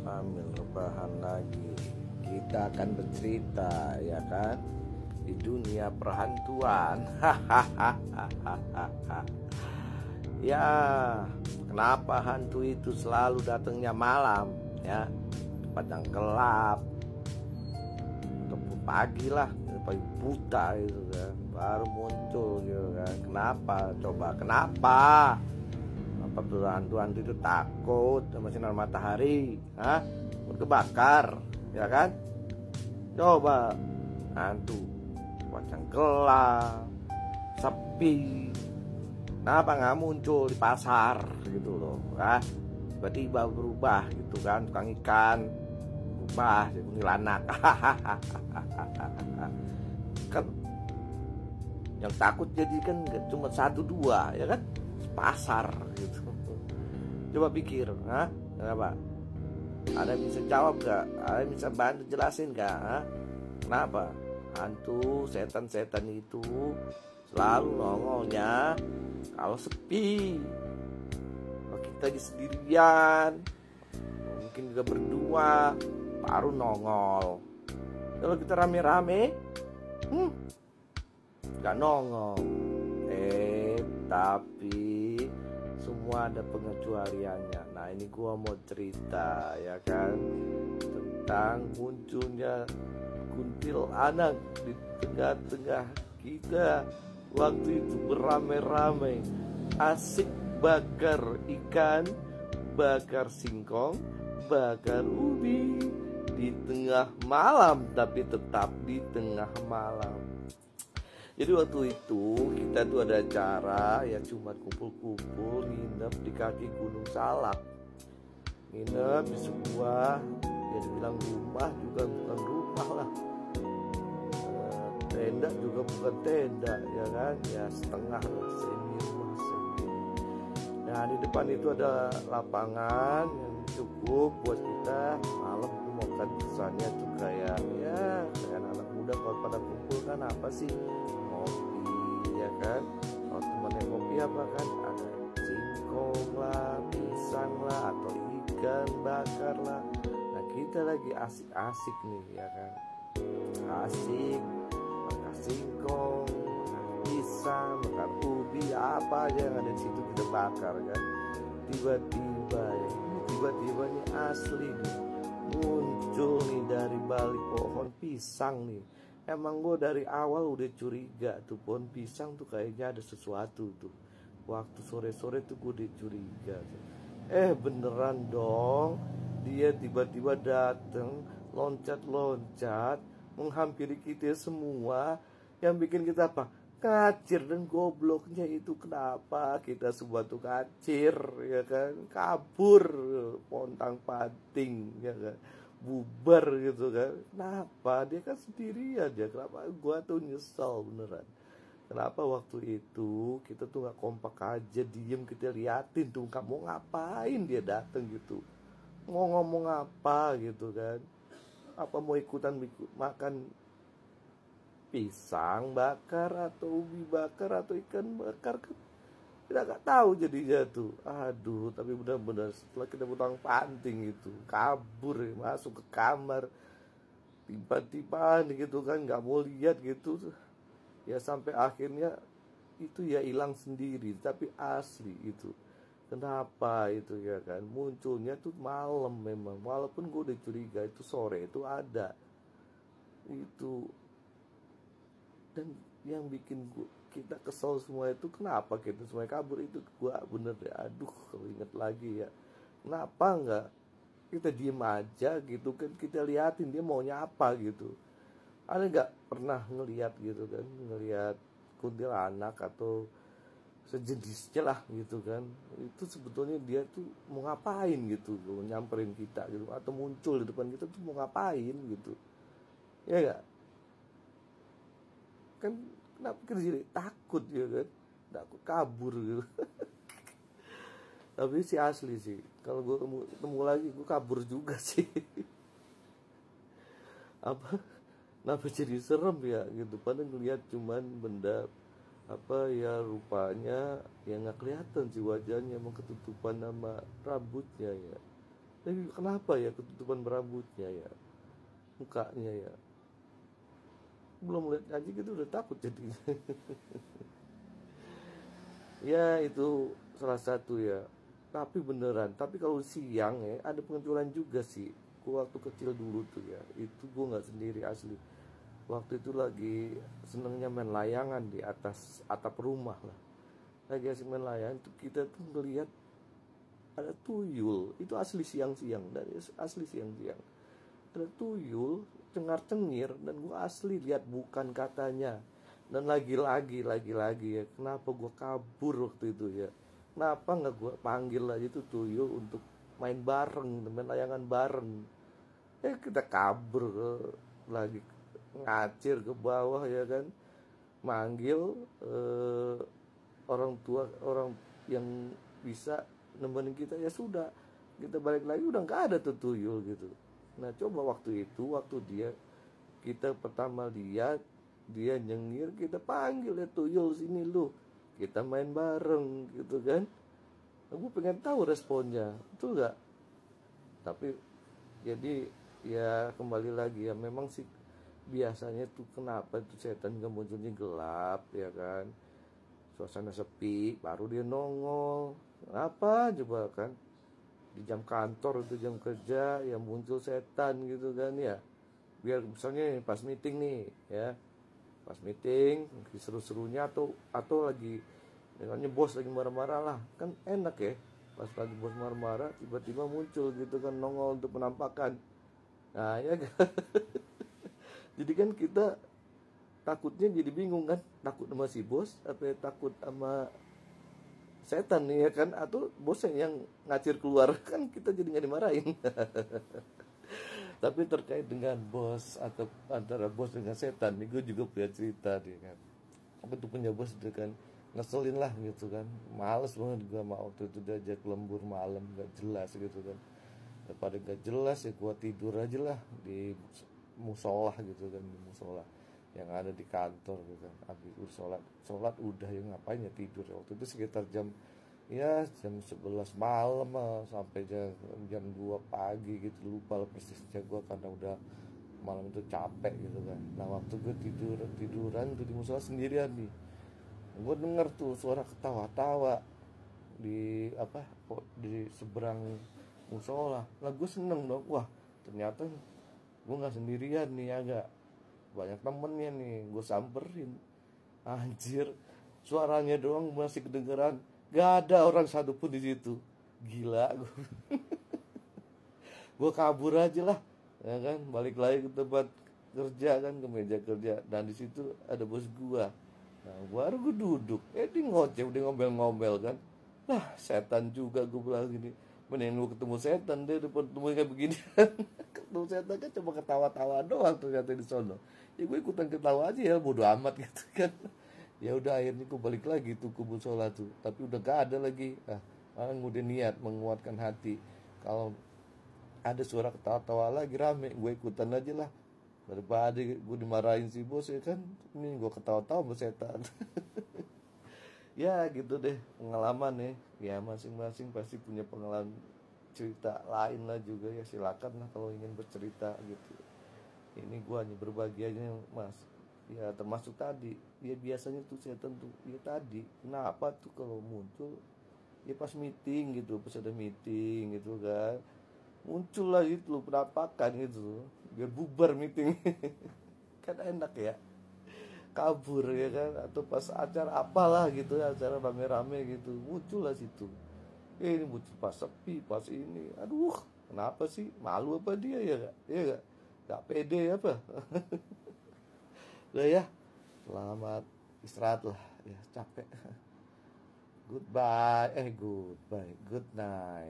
Sambil rebahan lagi, kita akan bercerita, ya kan, di dunia perhantuan. Ya, kenapa hantu itu selalu datangnya malam, ya, tempat yang gelap, ataupun pagi lah, pagi buta itu kan, baru muncul gitu kan. Kenapa? Coba kenapa? Apa tuh hantu-hantu itu takut sama sinar matahari? Hah? Kebakar, ya kan? Coba hantu wajah gelap, sepi, kenapa nggak muncul di pasar gitu loh? Tiba-tiba berubah gitu kan, tukang ikan berubah jadi kuntilanak. Kan yang takut jadi kan cuma satu dua, ya kan? Pasar gitu. Coba pikir, kenapa? Ada yang bisa jawab gak? Ada yang bisa bantu jelasin gak? Kenapa hantu setan-setan itu selalu nongolnya kalau sepi? Kalau kita lagi sendirian, mungkin juga berdua, baru nongol. Kalau kita rame-rame, gak nongol. Tapi semua ada pengecualiannya. Nah, ini gua mau cerita, ya kan, tentang munculnya kuntilanak di tengah-tengah kita waktu itu beramai-ramai, asik bakar ikan, bakar singkong, bakar ubi di tengah malam, tapi tetap di tengah malam. Jadi waktu itu kita tuh ada acara ya, cuma kumpul-kumpul nginep di kaki Gunung Salak. Nginep di sebuah, ya dibilang rumah juga bukan rumah lah, tenda juga bukan tenda, ya kan, ya setengah lah, semi rumah semi. Nah, di depan itu ada lapangan yang cukup buat kita malam itu makan. Kesannya tuh kayak anak muda kalau pada kumpul kan apa sih, kopi, ya kan. Kalau temannya kopi apa kan, ada singkong lah, pisang lah, atau ikan bakar lah. Nah, kita lagi asik-asik nih, ya kan, asik bakar singkong, bakar pisang, bakar ubi, apa aja yang ada di situ kita bakar kan. Tiba-tiba ini asli nih, muncul nih dari balik pohon pisang nih. Emang gue dari awal udah curiga tuh, pohon pisang tuh kayaknya ada sesuatu tuh. Waktu sore-sore tuh gue udah curiga tuh. Beneran dong, dia tiba-tiba dateng, loncat-loncat, menghampiri kita semua. Yang bikin kita apa? Kacir. Dan gobloknya itu kenapa kita semua tuh kacir, ya kan? Kabur, pontang panting, ya kan? Bubar gitu kan. Kenapa? Dia kan sendirian ya. Kenapa? Gua tuh nyesel beneran. Kenapa waktu itu kita tuh gak kompak aja, diem kita liatin tuh, mau ngapain dia dateng gitu, mau ngomong apa gitu kan. Apa mau ikutan makan pisang bakar atau ubi bakar atau ikan bakar kan, kita gak tahu jadinya tuh. Aduh, tapi benar-benar setelah kita butang panting itu, kabur ya, masuk ke kamar tiba-tiba gitu kan, nggak mau lihat gitu ya, sampai akhirnya itu ya hilang sendiri. Tapi asli itu, kenapa itu, ya kan, munculnya tuh malam memang, walaupun gue udah curiga itu sore itu ada itu. Dan yang bikin kita kesel semua itu, kenapa kita semua kabur itu, gua bener deh. Aduh, kalau inget lagi ya, kenapa nggak kita diem aja gitu kan, kita liatin dia maunya apa gitu. Ada nggak pernah ngeliat gitu kan, ngeliat kuntilanak atau sejenisnya lah gitu kan, itu sebetulnya dia tuh mau ngapain gitu, nyamperin kita gitu, atau muncul di depan kita tuh mau ngapain gitu, ya nggak? Kan kenapa kita jadi takut, ya kan, takut kabur gitu. Tapi sih asli sih, kalau gue ketemu lagi gue kabur juga sih. Kenapa jadi serem ya gitu, padahal ngeliat cuman benda apa ya, rupanya ya nggak kelihatan sih wajahnya, emang ketutupan sama rambutnya ya. Tapi kenapa ya ketutupan rambutnya ya, mukanya ya, belum lihat aja gitu udah takut jadi. Ya itu salah satu ya, tapi beneran. Tapi kalau siang ya ada pengecualian juga sih. Gua waktu kecil dulu tuh ya, itu gua nggak sendiri asli. Waktu itu lagi senengnya main layangan di atas atap rumah lah. Lagi asik main layangan tuh, kita tuh ngelihat ada tuyul. Itu asli siang-siang, dari asli siang-siang ada tuyul cengar cengir, dan gua asli lihat bukan katanya. Dan lagi-lagi ya, kenapa gua kabur waktu itu ya, kenapa nggak gua panggil aja itu tuyul untuk main bareng, main layangan bareng. Kita kabur lagi ngacir ke bawah ya kan, manggil orang tua, orang yang bisa nemenin kita, ya sudah, kita balik lagi udah nggak ada tuh tuyul gitu. Nah coba waktu itu, waktu kita pertama lihat dia nyengir, kita panggil ya tuyul sini lu, kita main bareng gitu kan. Aku pengen tahu responnya, betul nggak? Tapi jadi ya kembali lagi ya, memang sih biasanya tuh kenapa tuh setan gak munculnya gelap ya kan, suasana sepi baru dia nongol. Kenapa coba kan, di jam kantor itu jam kerja ya muncul setan gitu kan ya. Biar misalnya pas meeting nih ya, pas meeting seru-serunya, atau lagi misalnya bos lagi marah-marah lah, kan enak ya pas lagi bos marah-marah tiba-tiba muncul gitu kan, nongol untuk penampakan. Nah ya kan? Jadi kan kita takutnya jadi bingung kan, takut sama si bos apa takut sama setan nih ya kan, atau bosnya yang ngacir keluar kan, kita jadi nggak dimarahin. Tapi terkait dengan bos atau antara bos dengan setan nih, gue juga punya cerita nih kan. Aku tuh punya bos itu kan, ngeselin lah gitu kan, males banget gue mau waktu itu diajak lembur malam gak jelas gitu kan. Daripada gak jelas ya gue tidur aja lah di musola gitu kan, di musola yang ada di kantor gitu kan. Habis sholat udah ya ngapain ya tidur. Waktu itu sekitar jam 11 malam sampai jam 2 pagi gitu, lupa lah persisnya gue karena udah malam itu capek gitu kan. Nah waktu gue tiduran tuh di musola sendirian nih, gue denger tuh suara ketawa-tawa di seberang musola. Lah gue seneng dong, wah ternyata gue nggak sendirian nih, agak banyak temennya nih. Gue samperin, anjir suaranya doang masih kedengeran, gak ada orang satupun di situ. Gila gue. Gue kabur aja lah ya kan, balik lagi ke tempat kerja kan, ke meja kerja, dan di situ ada bos gue. Nah baru gue duduk, dia ngoceh, udah ngomel-ngomel kan. Lah setan juga, gue bilang gini, mending lu ketemu setan deh daripada ketemu kayak begini. Ketemu setan kan cuma ketawa-tawa doang ternyata di sono. Ya gue ikutan ketawa aja ya, bodo amat gitu kan. Ya udah akhirnya gue balik lagi tuh ke musola tuh, tapi udah gak ada lagi. Orang udah niat menguatkan hati, kalau ada suara ketawa-tawa lagi rame, gue ikutan aja lah, daripada gue dimarahin si bos ya kan. Ini gue ketawa-tawa sama setan. Ya gitu deh pengalaman nih ya, masing-masing pasti punya pengalaman cerita lain lah juga ya, silakan lah kalau ingin bercerita gitu. Ini gue hanya berbagi aja mas ya, termasuk tadi ya, biasanya tuh setan tuh ya tadi kenapa tuh kalau muncul ya pas meeting gitu, pas ada meeting gitu kan, muncul lah gitu penampakan gitu biar bubar meeting. Kan enak ya, kabur ya kan, atau pas acara apalah gitu ya, acara rame-rame gitu muncul lah situ. Ini muncul pas sepi, pas ini, aduh kenapa sih, malu apa dia ya gak, ya gak pede apa. Udah ya, selamat istirahat lah ya, capek. Goodbye, good night.